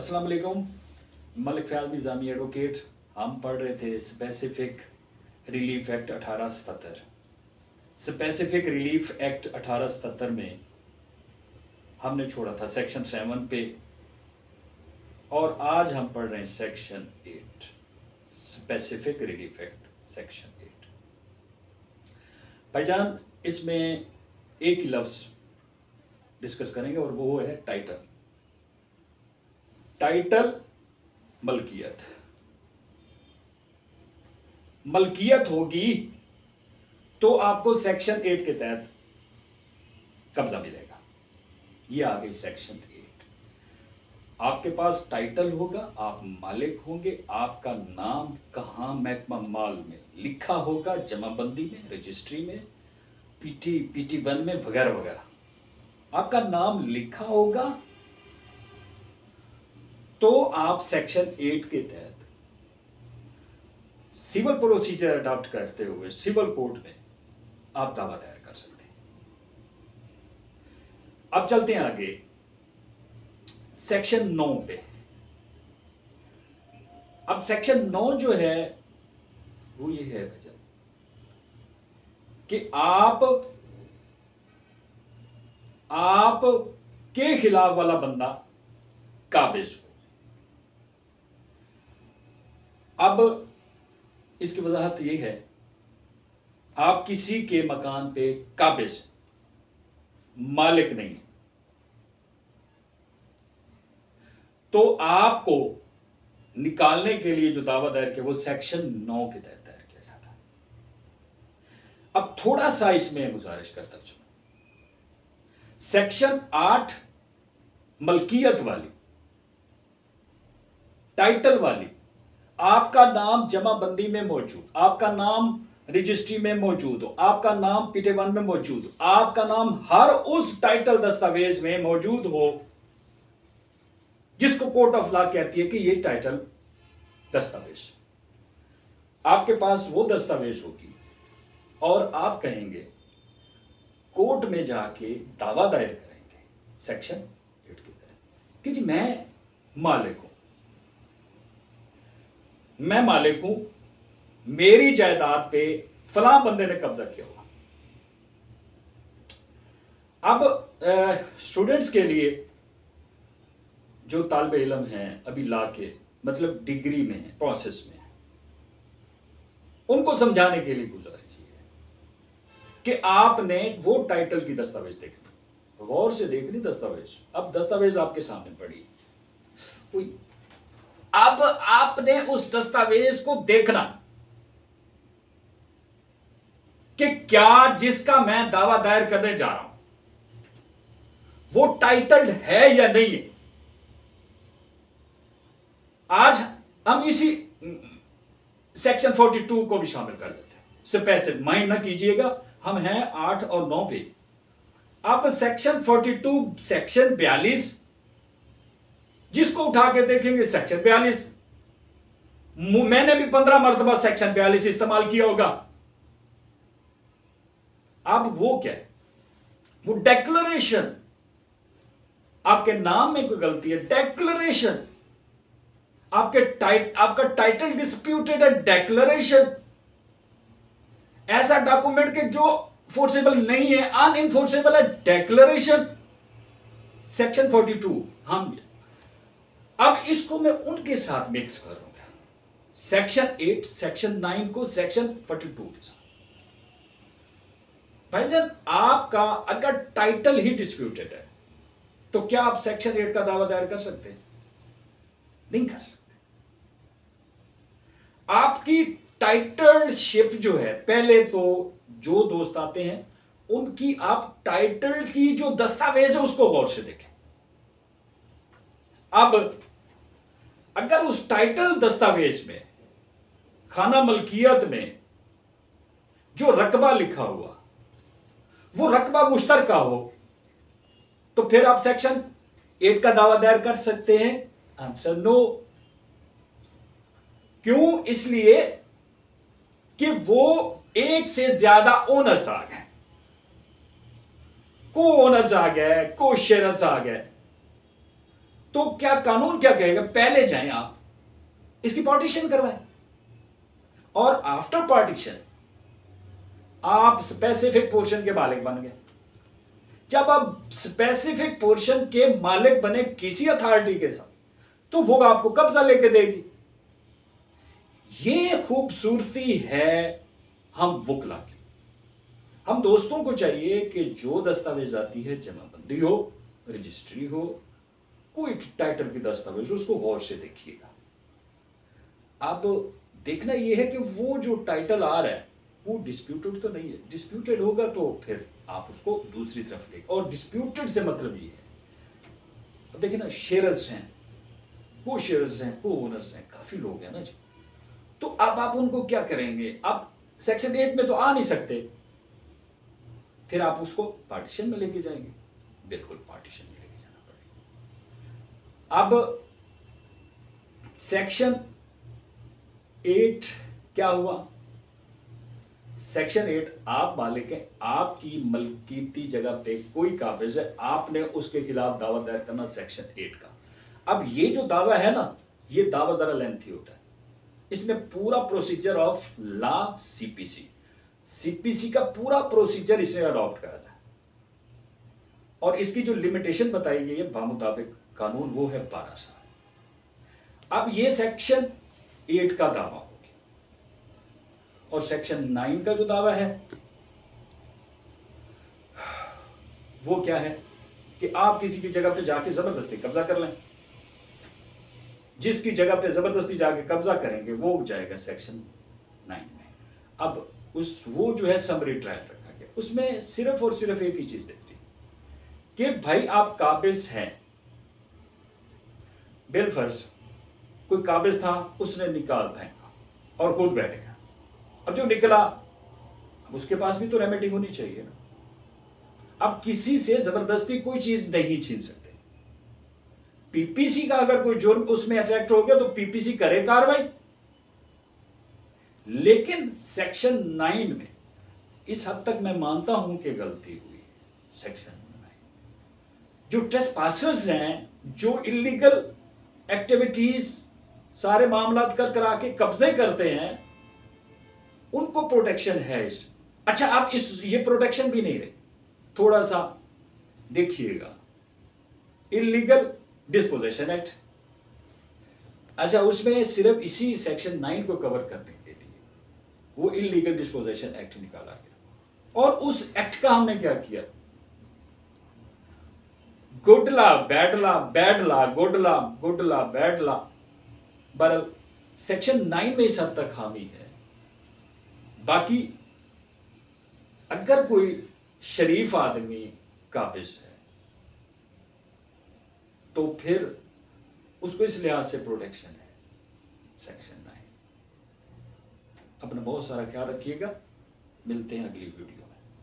अस्सलाम वालेकुम। मलिक फयाज निज़ामी एडवोकेट। हम पढ़ रहे थे specific relief act 1877। Specific relief act 1877 में हमने छोड़ा था सेक्शन 7 पे और आज हम पढ़ रहे हैं section 8, specific relief act section 8। भाईजान, इसमें एक ही लफ्ज़ डिस्कस करेंगे और वो है टाइटल। टाइटल मलकियत। मलकियत होगी तो आपको सेक्शन 8 के तहत कब्जा मिलेगा। ये आ गई सेक्शन 8। आपके पास टाइटल होगा, आप मालिक होंगे, आपका नाम कहां महकमा माल में लिखा होगा, जमाबंदी में, रजिस्ट्री में, PT1 में वगैरह वगैरह आपका नाम लिखा होगा तो आप सेक्शन 8 के तहत सिविल प्रोसीजर अडॉप्ट करते हुए सिविल कोर्ट में आप दावा दायर कर सकते हैं। अब चलते हैं आगे सेक्शन 9 पे। अब सेक्शन 9 जो है वो ये है भजन कि आप के खिलाफ वाला बंदा काबिज हो। अब इसकी वजाहत ये है, आप किसी के मकान पे काबिज मालिक नहीं, तो आपको निकालने के लिए जो दावा दायर किया वो सेक्शन 9 के तहत दायर किया जाता है। अब थोड़ा सा इसमें गुजारिश करता चलो, सेक्शन 8 मलकियत वाली, टाइटल वाली, आपका नाम जमाबंदी में मौजूद, आपका नाम रजिस्ट्री में मौजूद हो, आपका नाम PT1 में मौजूद हो, आपका नाम हर उस टाइटल दस्तावेज में मौजूद हो जिसको कोर्ट ऑफ लॉ कहती है कि ये टाइटल दस्तावेज। आपके पास वो दस्तावेज होगी और आप कहेंगे कोर्ट में जाके दावा दायर करेंगे सेक्शन 8 के तहत कि जी मैं मालिक हूं, मैं मालिक हूं, मेरी जायदाद पे फलां बंदे ने कब्जा किया हुआ। अब स्टूडेंट्स के लिए जो तालिब इल्म हैं अभी लॉ के मतलब डिग्री में है, प्रोसेस में है, उनको समझाने के लिए गुजारिश है कि आपने वो टाइटल की दस्तावेज देखनी, गौर से देखनी दस्तावेज। अब दस्तावेज आपके सामने पड़ी, अब आपने उस दस्तावेज को देखना कि क्या जिसका मैं दावा दायर करने जा रहा हूं वो टाइटल्ड है या नहीं है। आज हम इसी सेक्शन 42 को भी शामिल कर लेते हैं। स्पेसिफिक माइंड ना कीजिएगा, हम हैं 8 और 9 पे। अब सेक्शन 42, सेक्शन 42 जिसको उठा के देखेंगे सेक्शन 42। मैंने भी 15 मरतबा सेक्शन 42 इस्तेमाल किया होगा। अब वो क्या है, वो डेक्लरेशन, आपके नाम में कोई गलती है, डेक्लरेशन, आपका टाइटल डिस्प्यूटेड है, डेक्लरेशन, ऐसा डॉक्यूमेंट के जो फोर्सेबल नहीं है, अनइंफोर्सेबल है, डेक्लरेशन, सेक्शन 42। हम अब इसको मैं उनके साथ मिक्स करूंगा, सेक्शन 8, सेक्शन 9 को सेक्शन 42 के साथ। भाईजान, आपका अगर टाइटल ही डिस्प्यूटेड है तो क्या आप सेक्शन 8 का दावा दायर कर सकते हैं? नहीं कर सकते। आपकी टाइटलशिप जो है, पहले तो जो दोस्त आते हैं उनकी आप टाइटल की जो दस्तावेज है उसको गौर से देखें। अब अगर उस टाइटल दस्तावेज में खाना मलकियत में जो रकबा लिखा हुआ वो रकबा मुश्तरका हो तो फिर आप सेक्शन 8 का दावा दायर कर सकते हैं। Answer no. क्यों? इसलिए कि वो एक से ज्यादा ओनर्स आ गए, को ओनर्स आ गए, को शेयरर्स आ गए। तो क्या कानून क्या कहेगा, पहले जाएं आप इसकी पार्टीशन करवाएं और आफ्टर पार्टीशन आप स्पेसिफिक पोर्शन के मालिक बन गए। जब आप स्पेसिफिक पोर्शन के मालिक बने किसी अथॉरिटी के साथ, तो वो आपको कब्जा लेके देगी। ये खूबसूरती है हम वकला की। हम दोस्तों को चाहिए कि जो दस्तावेज आती है, जमाबंदी हो, रजिस्ट्री हो, कोई टाइटल की दस्तावेज, उसको गौर से देखिएगा। अब देखना यह है कि वो जो टाइटल आ रहा है वो डिस्प्यूटेड तो नहीं है। डिस्प्यूटेड होगा तो फिर आप उसको दूसरी तरफ ले, और डिस्प्यूटेड से मतलब ये है, अब देखिए ना, शेयर्स हैं, को शेयर्स हैं, को ओनर्स हैं, काफी लोग हैं ना जी। तो अब आप उनको क्या करेंगे, आप सेक्शन 8 में तो आ नहीं सकते, फिर आप उसको पार्टीशन में लेके जाएंगे। बिल्कुल पार्टीशन में लेके जाना पड़ेगा। अब सेक्शन 8 क्या हुआ, सेक्शन 8 आप मालिक हैं, आपकी मलकीती जगह पे कोई काबिज है, आपने उसके खिलाफ दावा दायर करना, सेक्शन 8 का। अब ये जो दावा है ना, ये दावा जरा लेंथी होता है, इसमें पूरा प्रोसीजर ऑफ लॉ सीपीसी का पूरा प्रोसीजर इसने अडॉप्ट करा है, और इसकी जो लिमिटेशन बताई गई है बामुताबिक कानून, वो है 12 साल। अब ये सेक्शन 8 का दावा हो गया, और सेक्शन 9 का जो दावा है वो क्या है कि आप किसी की जगह पे जाके जबरदस्ती कब्जा कर लें। जिसकी जगह पे जबरदस्ती जाके कब्जा करेंगे वो जाएगा सेक्शन 9 में। अब वो जो है समरी ट्रायल रखा गया, उसमें सिर्फ और सिर्फ एक ही चीज देखती कि भाई आप काबिज हैं। बिलफर्ज कोई काबिज था, उसने निकाल फेंका और खुद बैठ गया। अब जो निकला, अब उसके पास भी तो रेमेडी होनी चाहिए ना। अब किसी से जबरदस्ती कोई चीज नहीं छीन सकते। पीपीसी का अगर कोई जुर्म उसमें अटैक्ट हो गया तो पीपीसी करे कार्रवाई, लेकिन सेक्शन 9 में इस हद तक मैं मानता हूं कि गलती हुई। सेक्शन 9 जो ट्रेसपासर्स हैं, जो इलीगल एक्टिविटीज सारे मामला कर करा के कब्जे करते हैं, उनको प्रोटेक्शन है इस। अच्छा, आप ये प्रोटेक्शन भी नहीं रही, थोड़ा सा देखिएगा, इलीगल डिस्पोजेशन एक्ट। अच्छा, उसमें सिर्फ इसी सेक्शन 9 को कवर करने के लिए वो इलीगल डिस्पोजेशन एक्ट निकाला गया, और उस एक्ट का हमने क्या किया, good law bad law, bad law good law, good law bad law. बहरहाल सेक्शन 9 में इस हद तक खामी है। बाकी अगर कोई शरीफ आदमी काबिज है तो फिर उसको इस लिहाज से प्रोटेक्शन है सेक्शन 9। अपना बहुत सारा ख्याल रखिएगा, मिलते हैं अगली वीडियो में।